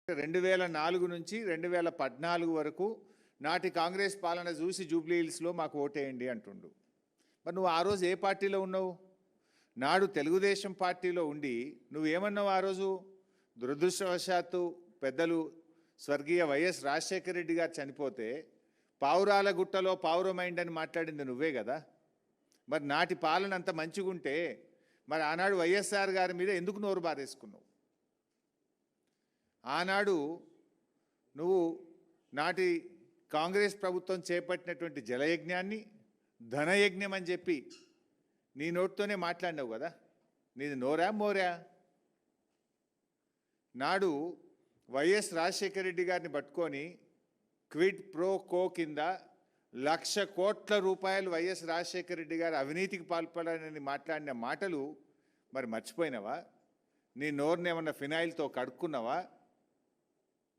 2004 నుంచి 2014 వరకు నాటి కాంగ్రెస్ పాలన చూసి జూబ్లీ హిల్స్లో మాకు ఓటేయండి అంటుండు. మరి నువ్వు ఆ రోజు ఏ పార్టీలో ఉన్నావు? నాడు తెలుగుదేశం పార్టీలో ఉండి నువ్వేమన్నావు ఆ రోజు? దురదృష్టవశాత్తు పెద్దలు స్వర్గీయ వైఎస్ రాజశేఖర రెడ్డి గారు చనిపోతే పావురాల గుట్టలో పావురమైండ్ అని మాట్లాడింది నువ్వే కదా. మరి నాటి పాలన అంత మంచిగుంటే మరి ఆనాడు వైఎస్ఆర్ గారి మీద ఎందుకు నోరు బారేసుకున్నావు? ఆనాడు నువ్వు నాటి కాంగ్రెస్ ప్రభుత్వం చేపట్టినటువంటి జలయజ్ఞాన్ని ధనయజ్ఞం అని చెప్పి నీ నోటితోనే మాట్లాడినావు కదా. నీది నోరా మోరా? నాడు వైఎస్ రాజశేఖర రెడ్డి గారిని పట్టుకొని క్విడ్ ప్రో కో కింద 1,00,000 కోట్ల రూపాయలు వైఎస్ రాజశేఖర రెడ్డి గారు అవినీతికి పాల్పడాలని మాట్లాడిన మాటలు మరి మర్చిపోయినావా? నీ నోరుని ఏమన్నా ఫినాయిల్తో కడుక్కున్నావా?